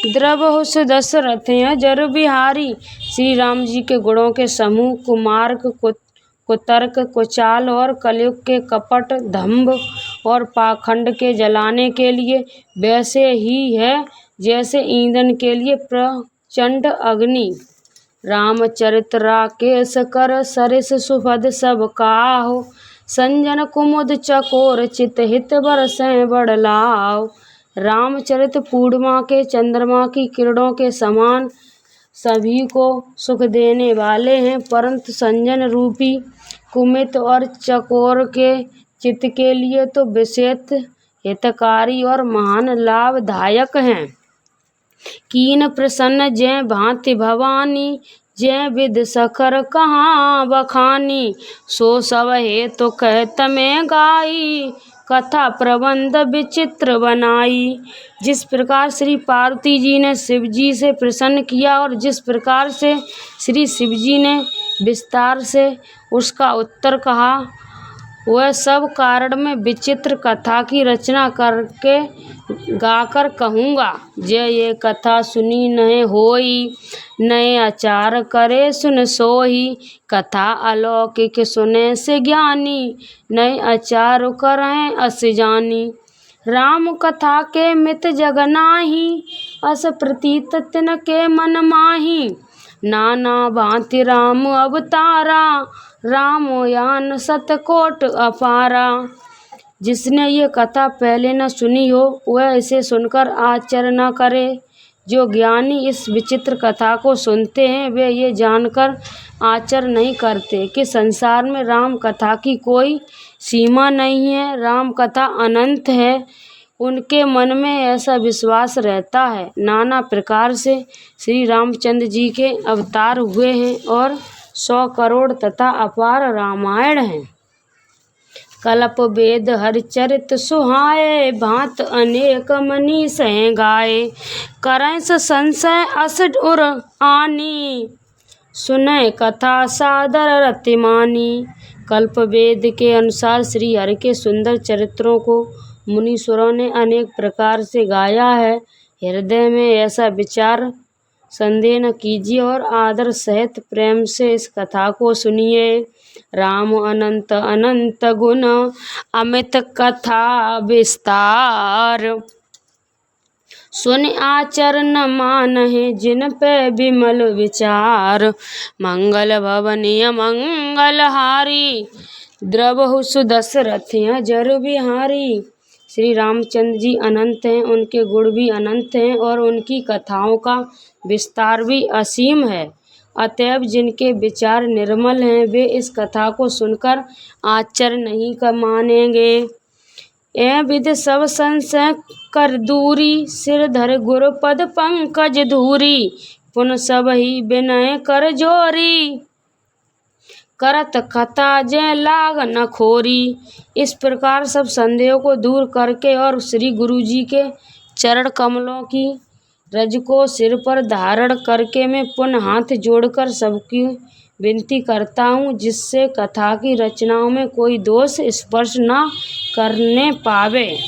द्रवहु दशरथ अजर बिहारी। श्री राम जी के गुणों के समूह कुमार्ग कुतर्क कुचाल और कलयुग के कपट दंभ और पाखंड के जलाने के लिए वैसे ही है जैसे ईंधन के लिए प्रचंड अग्नि। रामचरित राकेश कर सरिस सुभद सब काहू। संजन कुमुद चकोर चित हित बरसें बड़लाव। रामचरित पूर्णिमा के चंद्रमा की किरणों के समान सभी को सुख देने वाले हैं, परंतु संजन रूपी कुमित और चकोर के चित्त के लिए तो विशेष हितकारी और महान लाभदायक हैं। कीन प्रसन्न जय भांति भवानी, जय विद सखर कहाँ बखानी। सो सब हे तो कहत में गाई, कथा प्रबंध विचित्र बनाई। जिस प्रकार श्री पार्वती जी ने शिव जी से प्रसन्न किया और जिस प्रकार से श्री शिव जी ने विस्तार से उसका उत्तर कहा, वह सब कारण में विचित्र कथा की रचना करके गाकर कहूँगा। जय ये कथा सुनी नए होई, नए आचार करे सुन सोही। कथा अलौकिक सुने से ज्ञानी, नए आचार करें अस जानी। राम कथा के मित जग नाही, अस प्रतीत तिन के मन माही। नाना भांति राम अवतारा, रामयान सतकोट अपारा। जिसने ये कथा पहले न सुनी हो वह इसे सुनकर आश्चर्य न करे। जो ज्ञानी इस विचित्र कथा को सुनते हैं वे ये जानकर आश्चर्य नहीं करते कि संसार में राम कथा की कोई सीमा नहीं है, राम कथा अनंत है। उनके मन में ऐसा विश्वास रहता है। नाना प्रकार से श्री रामचंद्र जी के अवतार हुए हैं और 100 करोड़ तथा अपार रामायण हैं। कल्प वेद हरिचरित सुहाए, भांत अनेक मनी सह गाए। करें संशय अस उर आनी, सुने कथा सादर रतिमानी। कल्प वेद के अनुसार श्री हरि के सुंदर चरित्रों को मुनीश्वरों ने अनेक प्रकार से गाया है। हृदय में ऐसा विचार संदेह न कीजिए और आदर सहित प्रेम से इस कथा को सुनिए। राम अनंत अनंत गुण, अमित कथा विस्तार। सुन आचरण मानहि, जिन पे विमल विचार। मंगल भवनीय मंगलहारी, द्रवहु सुदशरथ जरु बिहारी। श्री रामचंद्र जी अनंत हैं, उनके गुण भी अनंत हैं और उनकी कथाओं का विस्तार भी असीम है। अतएव जिनके विचार निर्मल हैं वे इस कथा को सुनकर आश्चर्य नहीं कर मानेंगे। ए विद सब संशय कर दूरी, सिर धर गुरु पद पंकज धूरी। पुन सब ही विनय कर जोरी, करत कथा जय लाग न खोरी। इस प्रकार सब संदेहों को दूर करके और श्री गुरु जी के चरण कमलों की रज को सिर पर धारण करके मैं पुनः हाथ जोड़कर सबकी विनती करता हूँ, जिससे कथा की रचनाओं में कोई दोष स्पर्श न करने पावे।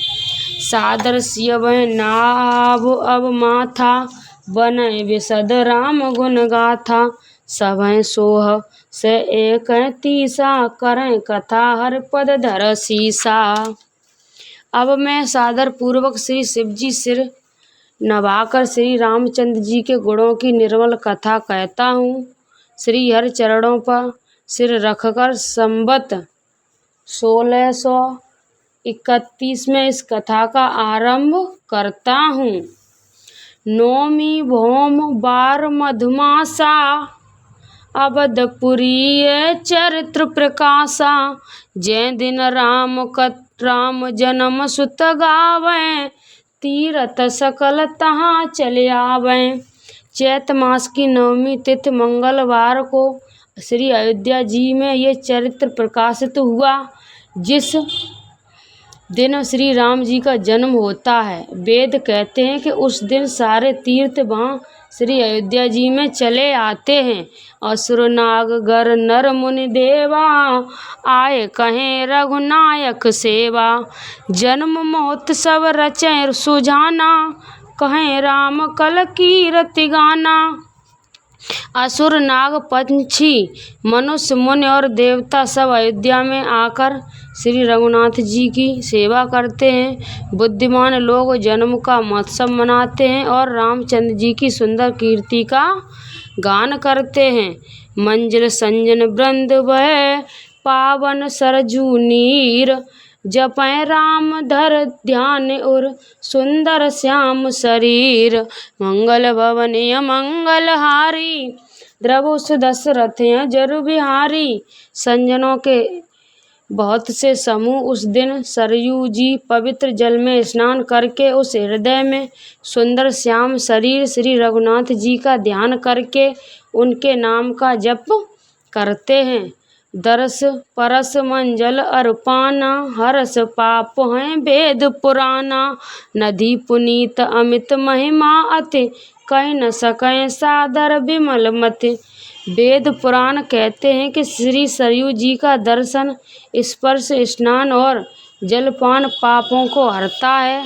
सादर सियव नाभ अब माथा, बनय विशद राम गुण गाथा। सभय सोह से एक तीसा, करें कथा हर पद धर सीसा। अब मैं सादर पूर्वक श्री शिव जी सिर नभाकर श्री रामचंद्र जी के गुणों की निर्मल कथा कहता हूँ। श्री हरि चरणों पर सिर रखकर संवत 1631 में इस कथा का आरंभ करता हूँ। नौमी भौम बार मधुमासा, अवधपुरी चरित्र प्रकाशा। जय दिन राम जन्म सुत गावें, तीरथ सकल तहाँ चले आवें। चैत मास की नवमी तिथि मंगलवार को श्री अयोध्या जी में ये चरित्र प्रकाशित हुआ। जिस दिन श्री राम जी का जन्म होता है, वेद कहते हैं कि उस दिन सारे तीर्थ वहाँ श्री अयोध्या जी में चले आते हैं। असुर नाग गर नर मुनि देवा, आए कहें रघुनायक सेवा। जन्म महोत्सव रचे सुजाना, कहें राम कल कीर्ति गाना। असुर नाग पंछी मनुष्य मुनि और देवता सब अयोध्या में आकर श्री रघुनाथ जी की सेवा करते हैं। बुद्धिमान लोग जन्म का महोत्सव मनाते हैं और रामचंद्र जी की सुंदर कीर्ति का गान करते हैं। मंजिल संजन वृंद वह, पावन सरजू नीर। जपै राम धर ध्यान उर सुंदर श्याम शरीर। मंगल भवन मंगल हारी द्रवुस दशरथ जरु बिहारी। संजनों के बहुत से समूह उस दिन सरयू जी पवित्र जल में स्नान करके उस हृदय में सुंदर श्याम शरीर श्री रघुनाथ जी का ध्यान करके उनके नाम का जप करते हैं। दरस परस मंजल अर्पाना हरस पाप हैं वेद पुराना। नदी पुनीत अमित महिमा अति कह न सकें सादर विमल मति। वेद पुराण कहते हैं कि श्री सरयू जी का दर्शन स्पर्श स्नान और जलपान पापों को हरता है।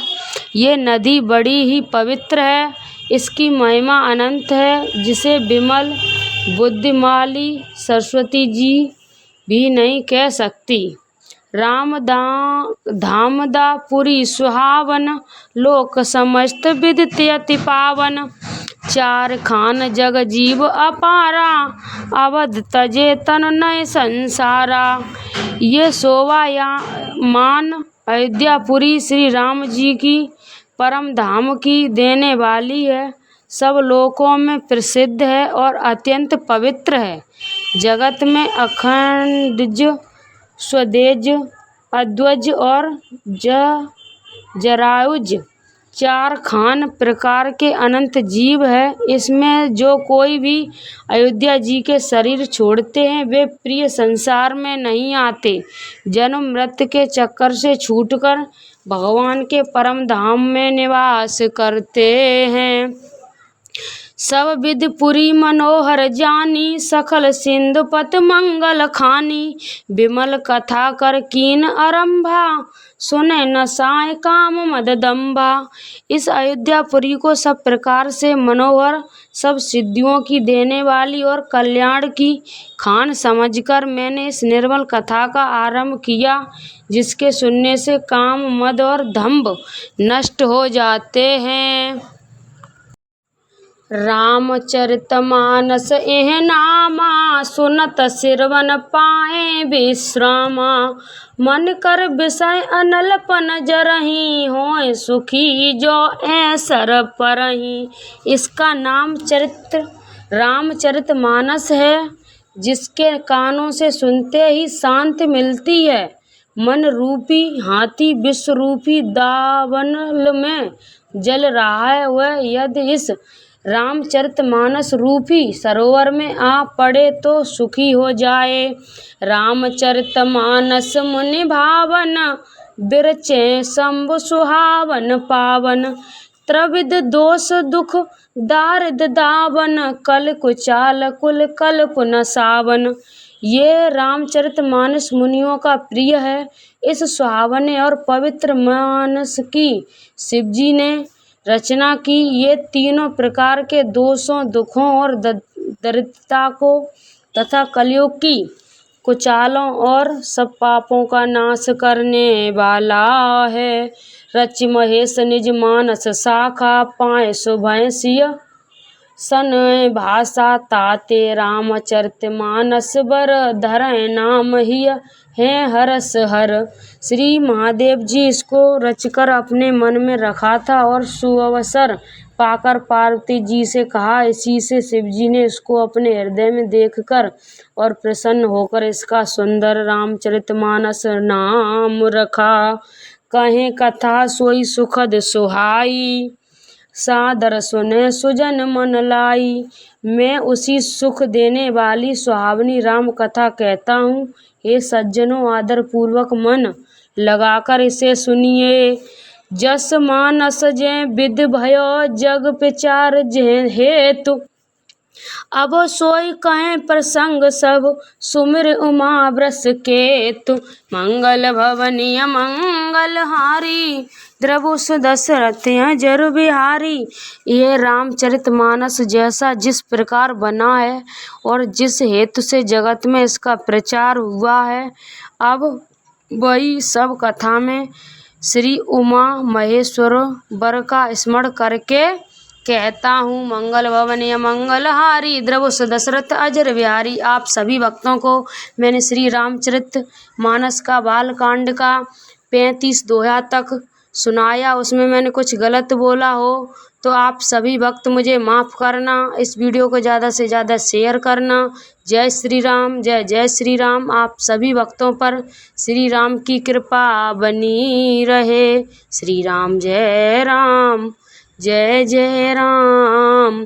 ये नदी बड़ी ही पवित्र है, इसकी महिमा अनंत है जिसे विमल बुद्धिमाली सरस्वती जी भी नहीं कह सकती। राम धामदा पुरी सुहावन लोक समस्त विदित अति पावन। चार खान जग जीव अपारा अवध तजे तन नय संसारा। ये शोभा मान अयोध्यापुरी श्री राम जी की परम धाम की देने वाली है, सब लोकों में प्रसिद्ध है और अत्यंत पवित्र है। जगत में अखंडज स्वदेज अद्वज और जरायुज चार खान प्रकार के अनंत जीव है। इसमें जो कोई भी अयोध्या जी के शरीर छोड़ते हैं वे प्रिय संसार में नहीं आते, जन्म मृत्यु के चक्कर से छूटकर भगवान के परम धाम में निवास करते हैं। सब विधि पुरी मनोहर जानी सकल सिंधु पत मंगल खानी। विमल कथा कर कीन आरंभा सुने न साय काम मद दम्भा। इस अयोध्यापुरी को सब प्रकार से मनोहर सब सिद्धियों की देने वाली और कल्याण की खान समझकर मैंने इस निर्मल कथा का आरंभ किया, जिसके सुनने से काम मद और दंभ नष्ट हो जाते हैं। रामचरितमानस एह नामा सुनत सिरवन पाए विश्रामा। मन कर विषय अनलपन जरही होय सुखी जो ऐसर परही। इसका नाम रामचरितमानस है, जिसके कानों से सुनते ही शांति मिलती है। मन रूपी हाथी विश्व रूपी दावानल में जल रहा है, वह यदि इस रामचरितमानस रूपी सरोवर में आ पड़े तो सुखी हो जाए। रामचरितमानस मुनि भावन बिरचे शंभु सुहावन पावन। त्रिविध दोष दुख दारिद दावन कल कुचाल कुल कल्प न सावन। ये रामचरितमानस मुनियों का प्रिय है। इस सुहावने और पवित्र मानस की शिवजी ने रचना की। ये तीनों प्रकार के दोषों दुखों और दरिद्रता को तथा कलयुग की कुचालों और सब पापों का नाश करने वाला है। रचि महेश निज मानस शाखा पाए सुभय सिय सन भाषा। ताते रामचरितमानस बर धरय नाम हिय है हरस हर। श्री महादेव जी इसको रचकर अपने मन में रखा था और सुअवसर पाकर पार्वती जी से कहा। इसी से शिव जी ने इसको अपने हृदय में देखकर और प्रसन्न होकर इसका सुंदर रामचरितमानस नाम रखा। कहें कथा सोई सुखद सुहाई सादर सुने सुजन मन लाई। मैं उसी सुख देने वाली सुहावनी राम कथा कहता हूँ। हे सज्जनों, आदर पूर्वक मन लगाकर इसे सुनिए। जस मानस जय विधि भयो जग विचार जय हेतु। अब सोई कहें प्रसंग सब सुमिर उमा वृष केतु। मंगल भवनीय मंगल हारी द्रवुस दशरथ जरु बिहारी। यह रामचरितमानस जैसा जिस प्रकार बना है और जिस हेतु से जगत में इसका प्रचार हुआ है, अब वही सब कथा में श्री उमा महेश्वर वर का स्मरण करके कहता हूँ। मंगल भवनीय मंगल हारी द्रवुस दशरथ अजर बिहारी। आप सभी भक्तों को मैंने श्री रामचरित मानस का बालकांड का 35 दोहा तक सुनाया, उसमें मैंने कुछ गलत बोला हो तो आप सभी भक्त मुझे माफ़ करना। इस वीडियो को ज़्यादा से ज़्यादा शेयर करना। जय श्री राम, जय जय श्री राम। आप सभी भक्तों पर श्री राम की कृपा बनी रहे। श्री राम, जय जय राम।